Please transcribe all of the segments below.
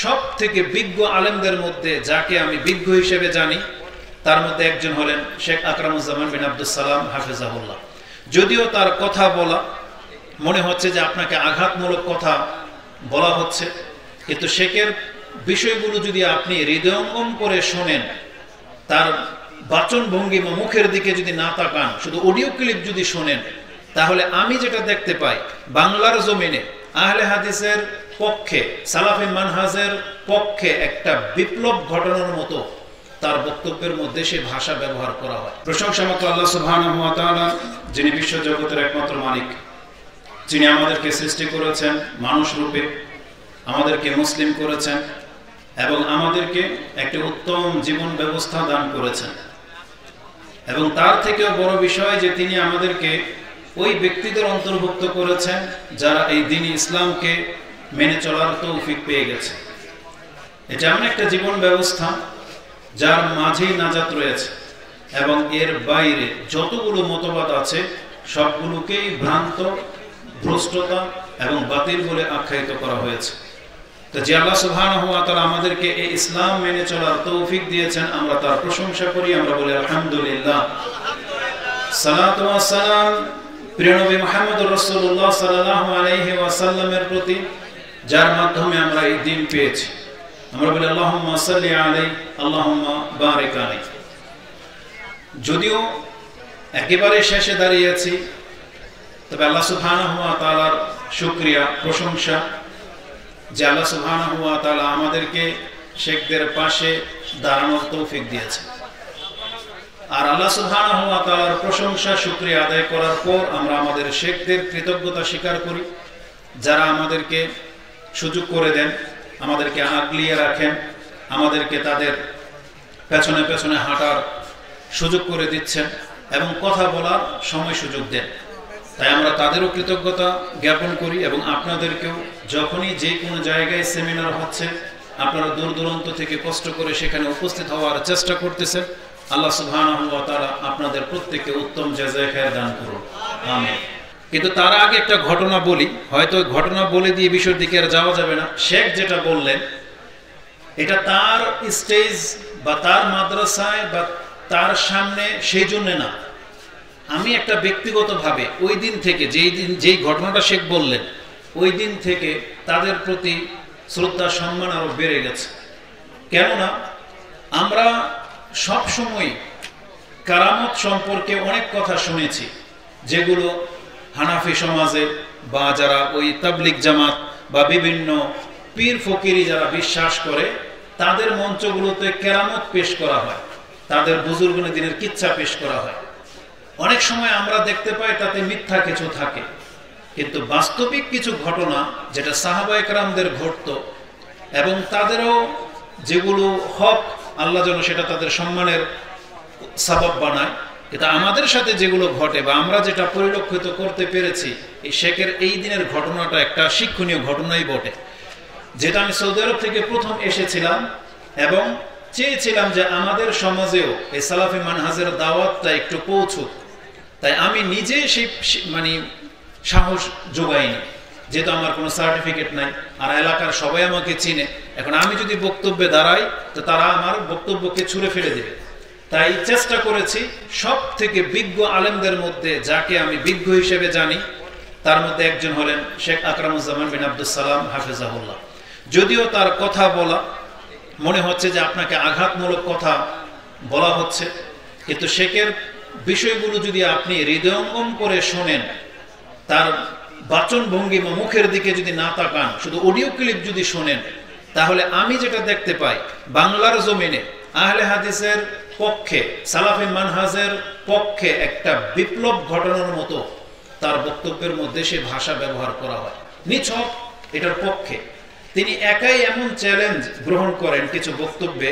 সব থেকে বিজ্ঞ আলেমদের মধ্যে যাকে আমি বিজ্ঞ হিসেবে জানি তার মধ্যে একজন হলেন শেখ আকরামুজ্জামান বিন আব্দুস সালাম হাফিজাহুল্লাহ। যদিও তার কথা বলা মনে হচ্ছে যে আপনাকে আঘাতমূলক কথা বলা হচ্ছে, কিন্তু শেখের বিষয়গুলো যদি আপনি হৃদয়ঙ্গম করে শোনেন, তার বাচন ভঙ্গিমা মুখের দিকে যদি না তাকান, শুধু অডিও ক্লিপ যদি শোনেন, তাহলে আমি যেটা দেখতে পাই বাংলার জমিনে আহলে হাদিসের পক্ষে, সালাফি মানহাজের পক্ষে একটা বিপ্লব ঘটানোর মতো তার বক্তব্যের মধ্যে সে ভাষা ব্যবহার করা হয়। প্রশংসা মতো আল্লাহ সুবহানাহু ওয়া তাআলা, যিনি বিশ্ব জগতের একমাত্র মালিক, যিনি আমাদেরকে সৃষ্টি করেছেন মানুষ রূপে, আমাদেরকে মুসলিম করেছেন এবং আমাদেরকে একটি উত্তম জীবন ব্যবস্থা দান করেছেন। এবং তার থেকেও বড় বিষয় যে তিনি আমাদেরকে ওই ব্যক্তিদের অন্তর্ভুক্ত করেছেন যারা এই দ্বীন ইসলামকে মেনে চলার তৌফিক পেয়ে গেছে। এটা এমন একটা জীবন ব্যবস্থা যার মাঝেই নাজাত রয়েছে এবং এর বাইরে যতগুলো মতবাদ আছে সবগুলোকেই ভ্রান্ত, ভ্রষ্টতা এবং বাতিল বলে আখ্যায়িত করা হয়েছে। তো যে আল্লাহ সুবহানাহু ওয়া তাআলা আমাদেরকে এই ইসলাম মেনে চলার তৌফিক দিয়েছেন, আমরা তার প্রশংসা করি, আমরা বলি আলহামদুলিল্লাহ। সালাতু ওয়াস সালাম প্রিয় নবী মুহাম্মদুর রাসূলুল্লাহ সাল্লাল্লাহু আলাইহি ওয়াসাল্লামের প্রতি, যার মাধ্যমে আমরা এই দ্বীন পেয়েছি। আমরা বলি আল্লাহুম্মা সাল্লি আলাইহি আল্লাহুম্মা বারিক আলাইহি। যদিও একেবারে শেষে দাঁড়িয়েছি, তবে আল্লাহ সুবহানাহু ওয়া তাআলার শুকরিয়া, প্রশংসা যে আল্লাহ সুবহানাহু ওয়া তাআলা আমাদেরকে শেখদের পাশে দাঁড়ানোর তৌফিক দিয়েছে। আর আল্লাহ সুবহানাহু ওয়া তাআলার প্রশংসা, শুকরিয়া আদায় করার পর আমরা আমাদের শেখদের কৃতজ্ঞতা স্বীকার করি, যারা আমাদেরকে সুযোগ করে দেন, আমাদেরকে আগলিয়ে রাখেন, আমাদেরকে তাদের পেছনে পেছনে হাঁটার সুযোগ করে দিচ্ছেন এবং কথা বলার সময় সুযোগ দেন। তাই আমরা তাদেরও কৃতজ্ঞতা জ্ঞাপন করি এবং আপনাদেরকেও, যখনই যে কোনো জায়গায় সেমিনার হচ্ছে আপনারা দূর দূরান্ত থেকে কষ্ট করে সেখানে উপস্থিত হওয়ার চেষ্টা করতেছেন, আল্লাহ সুবহানাহু ওয়া তাআলা আপনাদের প্রত্যেককে উত্তম জাযায়ে খায়র দান করুন, আমিন। কিন্তু তার আগে একটা ঘটনা বলি, হয়তো ঘটনা বলে দিয়ে বিষয়ের দিকে আর যাওয়া যাবে না। শেখ যেটা বললেন এটা তার স্টেজ বা তার মাদ্রাসায় বা তার সামনে সেই জন্য না, আমি একটা ব্যক্তিগতভাবে ওই দিন থেকে যেই ঘটনাটা শেখ বললেন, ওই দিন থেকে তাদের প্রতি শ্রদ্ধা সম্মান আরো বেড়ে গেছে। কেননা আমরা সব সময় কারামত সম্পর্কে অনেক কথা শুনেছি, যেগুলো হানাফি সমাজে বা যারা ওই তাবলিগ জামাত বা বিভিন্ন পীর ফকিরি যারা বিশ্বাস করে, তাদের মঞ্চগুলোতে কেরামত পেশ করা হয়, তাদের বুজুর্গনে দিনের কিচ্ছা পেশ করা হয়। অনেক সময় আমরা দেখতে পাই তাতে মিথ্যা কিছু থাকে, কিন্তু বাস্তবিক কিছু ঘটনা যেটা সাহাবায়ে কেরামদের ঘটতো এবং তাদেরও যেগুলো হক, আল্লাহ যেন সেটা তাদের সম্মানের সাবাব বানায়, কিন্তু আমাদের সাথে যেগুলো ঘটে বা আমরা যেটা পরিলক্ষিত করতে পেরেছি, এই শেখের এই দিনের ঘটনাটা একটা শিক্ষণীয় ঘটনাই বটে, যেটা আমি সৌদি আরব থেকে প্রথম এসেছিলাম এবং চেয়েছিলাম যে আমাদের সমাজেও এই সালাফি মানহাজের দাওয়াতটা একটু পৌঁছুক। তাই আমি নিজে সেই সাহস যোগাইনি, যেহেতু আমার কোনো সার্টিফিকেট নাই আর এলাকার সবাই আমাকে চিনে। এখন আমি যদি বক্তব্যে দাঁড়াই তো তারা আমার বক্তব্যকে ছুঁড়ে ফেলে দেবে। তাই চেষ্টা করেছি সব থেকে বিজ্ঞ আলেমদের মধ্যে যাকে আমি বিজ্ঞ হিসেবে জানি তার মধ্যে একজন হলেন শেখ আকরামুজ্জামান বিন আব্দুস সালাম হাফিজাহুল্লাহ। যদিও তার কথা বলা মনে হচ্ছে যে আপনাকে আঘাতমূলক কথা বলা হচ্ছে, কিন্তু শেখের বিষয়গুলো যদি আপনি হৃদয়ঙ্গম করে শোনেন, তার বাচন ভঙ্গিমা মুখের দিকে যদি না তাকান, শুধু অডিও ক্লিপ যদি শোনেন, তাহলে আমি যেটা দেখতে পাই বাংলার জমিনে আহলে হাদিসের পক্ষে, সালাফি মানহাজের পক্ষে একটা বিপ্লব ঘটানোর মতো তার বক্তব্যের মধ্যে সে ভাষা ব্যবহার করা হয়। নিছক এটার পক্ষে তিনি একাই এমন চ্যালেঞ্জ গ্রহণ করেন কিছু বক্তব্যে,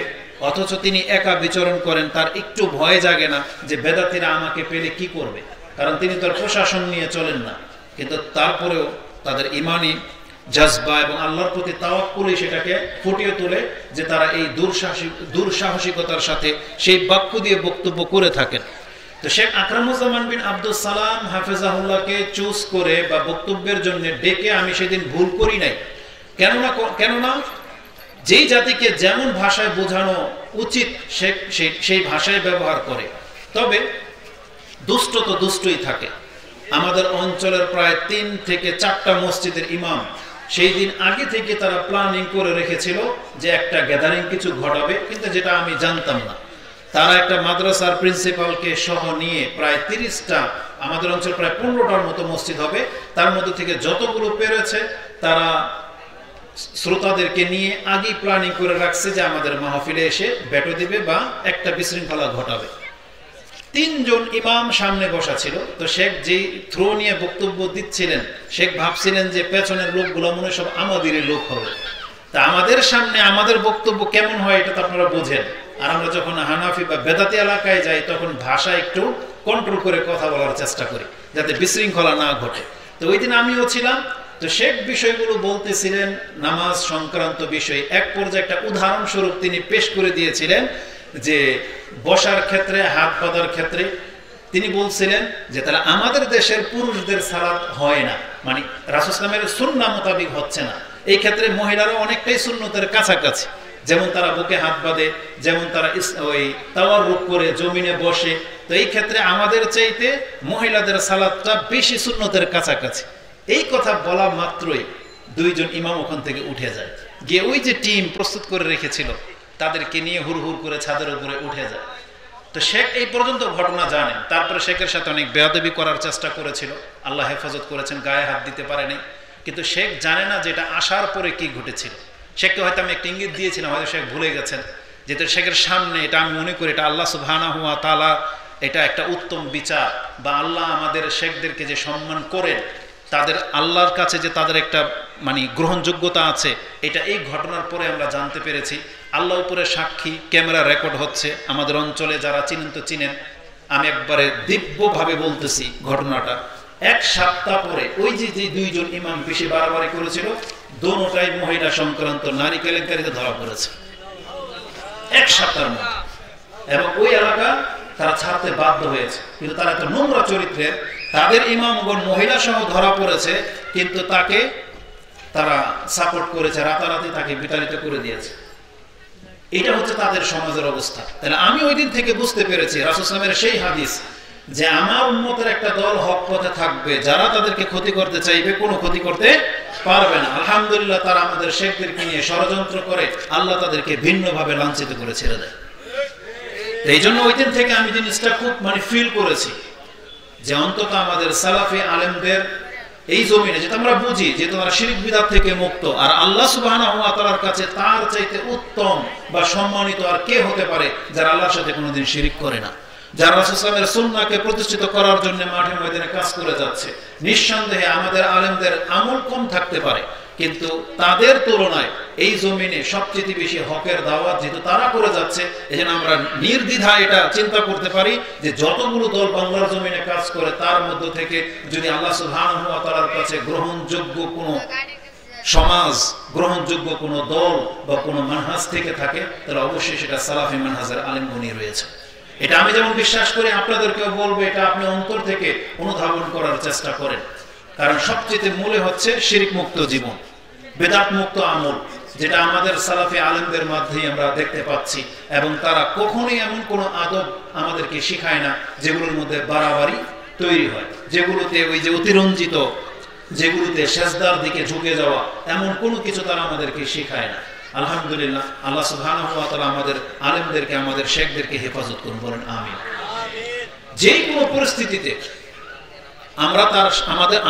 অথচ তিনি একা বিচরণ করেন, তার একটু ভয় জাগে না যে বেদাতিরা আমাকে পেলে কি করবে, কারণ তিনি তার প্রশাসন নিয়ে চলেন না। কিন্তু তারপরেও তাদের ইমানি জজবা এবং আল্লাহর প্রতি তাওয়াক্কুলই সেটাকে ফুটিয়ে তোলে যে তারা এই দুঃসাহসিকতার সাথে সেই বাক্য দিয়ে বক্তব্য করে থাকেন। তো শেখ আকরামুজ্জামান বিন আব্দুস সালাম হাফেজাহুল্লাহকে চুজ করে বা বক্তব্যের জন্য ডেকে আমি সেদিন ভুল করি নাই। কেননা যেই জাতিকে যেমন ভাষায় বোঝানো উচিত সেই ভাষায় ব্যবহার করে। তবে দুষ্ট তো দুষ্টই থাকে। আমাদের অঞ্চলের প্রায় 3 থেকে 4টা মসজিদের ইমাম সেই দিন আগে থেকে তারা প্ল্যানিং করে রেখেছিল যে একটা গ্যাদারিং কিছু ঘটাবে, কিন্তু যেটা আমি জানতাম না। তারা একটা মাদ্রাসার প্রিন্সিপালকে সহ নিয়ে প্রায় 30টা, আমাদের অঞ্চল প্রায় 15টার মতো মসজিদ হবে, তার মধ্যে থেকে যতগুলো পেরেছে তারা শ্রোতাদেরকে নিয়ে আগেই প্ল্যানিং করে রাখছে যে আমাদের মাহফিলে এসে বেটো দিবে বা একটা বিশৃঙ্খলা ঘটাবে। 3 জন ইমাম সামনে বসা ছিল। তো শেখ যেই থ্রো নিয়ে বক্তব্য দিচ্ছিলেন, শেখ ভাবছিলেন যে পেছনের লোকগুলো মনে সব আমাদেরই লোক হবে। তা আমাদের সামনে আমাদের বক্তব্য কেমন হয় এটা তো আপনারা বোঝেন। আর আমরা যখন হানাফি বা বেদাতি এলাকায় যাই তখন ভাষা একটু কন্ট্রোল করে কথা বলার চেষ্টা করি যাতে বিশৃঙ্খলা না ঘটে। তো ওই দিন আমিও ছিলাম। তো শেখ বিষয়গুলো বলতেছিলেন, নামাজ সংক্রান্ত বিষয়। এক পর্যায়ে একটা উদাহরণস্বরূপ তিনি পেশ করে দিয়েছিলেন যে বসার ক্ষেত্রে, হাত বাঁধার ক্ষেত্রে তিনি বলছিলেন যে তাহলে আমাদের দেশের পুরুষদের সালাত হয় না, মানে রাসূল সাল্লাল্লাহু আলাইহি ওয়াসাল্লামের সুন্নাহ মোতাবেক হচ্ছে না। এই ক্ষেত্রে মহিলারা অনেকটাই সুন্নতের কাছাকাছি, যেমন তারা বুকে হাত বাঁধে, যেমন তারা ওই তাওয়াররুক করে জমিনে বসে। তো এই ক্ষেত্রে আমাদের চাইতে মহিলাদের সালাতটা বেশি সুন্নতের কাছাকাছি। এই কথা বলা মাত্রই 2 জন ইমাম ওখান থেকে উঠে যায়, গিয়ে ওই যে টিম প্রস্তুত করে রেখেছিল তাদেরকে নিয়ে হুড়হুড় করে ছাদের উপরে উঠে যায়। তো শেখ এই পর্যন্ত ঘটনা জানেন। তারপরে শেখের সাথে অনেক বেয়াদবি করার চেষ্টা করেছিল, আল্লাহ হেফাজত করেছেন, গায়ে হাত দিতে পারেনি। কিন্তু শেখ জানে না যেটা আসার পরে কি ঘটেছিল। শেখকে হয়তো আমি একটা ইঙ্গিত দিয়েছিলাম, হয়তো শেখ ভুলে গেছেন। যেটা শেখের সামনে, এটা আমি মনে করি এটা আল্লাহ সুবহানাহু ওয়া তাআলা এটা একটা উত্তম বিচার, বা আল্লাহ আমাদের শেখদেরকে যে সম্মান করেন, তাদের আল্লাহর কাছে যে তাদের একটা মানে গ্রহণযোগ্যতা আছে, এটা এই ঘটনার পরে আমরা জানতে পেরেছি। আল্লাহ উপরে সাক্ষী, ক্যামেরা রেকর্ড হচ্ছে। আমাদের অঞ্চলে যারা চিনেন তো চিনেন, আমি একবারে দিব্যভাবে বলতেছি ঘটনাটা। 1 সপ্তাহ পরে ওই যে 2 জন ইমাম বেশি বাড়াবাড়ি করেছিল, দোনোটাই মহিলা সংক্রান্ত নারী কেলেঙ্কারিতে ধরা পড়েছে 1 সপ্তাহের মধ্যে। এবং ওই এলাকা তারা ছাড়তে বাধ্য হয়েছে, কিন্তু তারা একটা নোংরা চরিত্রের, তাদের ইমামগণ মহিলা সহ ধরা পড়েছে, কিন্তু তাকে তারা সাপোর্ট করেছে, রাতারাতি তাকে বিতাড়িত করে দিয়েছে। এটা হচ্ছে তাদের সমাজের অবস্থা। তাহলে আমি ওই দিন থেকে বুঝতে পেরেছি রাসূল সাল্লাল্লাহু আলাইহি ওয়াসাল্লামের সেই হাদিস যে আমার উম্মতের একটা দল হক পথে থাকবে, যারা তাদেরকে ক্ষতি করতে চাইবে কোনো ক্ষতি করতে পারবে না। আলহামদুলিল্লাহ তারা আমাদের শেখদেরকে নিয়ে ষড়যন্ত্র করে আল্লাহ তাদেরকে ভিন্নভাবে লাঞ্ছিত করে ছেড়ে দেয়। এই জন্য ওই দিন থেকে আমি জিনিসটা খুব মানে ফিল করেছি যে অন্তত আমাদের সালাফি আলেমদের এই জমিনে, যেটা আমরা বুঝি যে তোমরা শিরক বিদআত থেকে মুক্ত, আর আল্লাহ সুবহানাহু ওয়া তাআলার কাছে তার চাইতে উত্তম বা সম্মানিত আর কে হতে পারে যারা আল্লাহর সাথে কোনোদিন শিরক করে না, যারা রাসূল সাল্লাল্লাহু আলাইহি ওয়াসাল্লামের সুন্নাহকে প্রতিষ্ঠিত করার জন্য মাঠে ময়দানে কাজ করে যাচ্ছে। নিঃসন্দেহে আমাদের আলেমদের আমল কম থাকতে পারে, কিন্তু তাদের তুলনায় এই জমিনে সবচেয়ে বেশি হকের দাওয়াত যেহেতু তারা করে যাচ্ছে, এজন্য আমরা নির্দ্বিধায় এটা চিন্তা করতে পারি যে যতগুলো দল বাংলার জমিনে কাজ করে তার মধ্য থেকে যদি আল্লাহ সুবহানাহু ওয়া তাআলার কাছে গ্রহণযোগ্য কোনো সমাজ, গ্রহণযোগ্য কোনো দল বা কোনো মানহাজ থেকে থাকে, তাহলে অবশ্যই সেটা সালাফি মানহাজের আলেমগণই রয়েছে। এটা আমি যেমন বিশ্বাস করি, আপনাদেরকেও বলবো এটা আপনি অন্তর থেকে অনুধাবন করার চেষ্টা করেন। কারণ সবচেয়ে মূলে হচ্ছে শিরক মুক্ত জীবন, বেদাত মুক্ত আমল, যেটা আমাদের সালাফি আলেমদের মাধ্যমে আমরা দেখতে পাচ্ছি। এবং তারা কখনোই এমন কোনো আদব আমাদেরকে শিখায় না যেগুলোর মধ্যে বাড়াবাড়ি তৈরি হয়, যেগুলোতে ওই যে অতিরঞ্জিত, যেগুলোতে সেজদার দিকে ঝুঁকে যাওয়া, এমন কোনো কিছু তারা আমাদেরকে শিখায় না। আলহামদুলিল্লাহ, আল্লাহ সুবহানাহু ওয়া তাআলা আমাদের আলেমদেরকে, আমাদের শেখদেরকে হেফাজত করুন, বলেন আমিন। যে কোনো পরিস্থিতিতে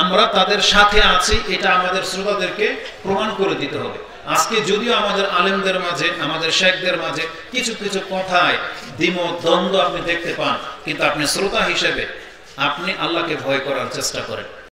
আমরা তাদের সাথে আছি, এটা আমাদের শ্রোতাদেরকে প্রমাণ করে দিতে হবে। আজকে যদিও আমাদের আলেমদের মাঝে, আমাদের শেখদের মাঝে কিছু কিছু কথায় দ্বিমত দ্বন্দ্ব আপনি দেখতে পান, কিন্তু আপনি শ্রোতা হিসেবে আপনি আল্লাহকে ভয় করার চেষ্টা করেন।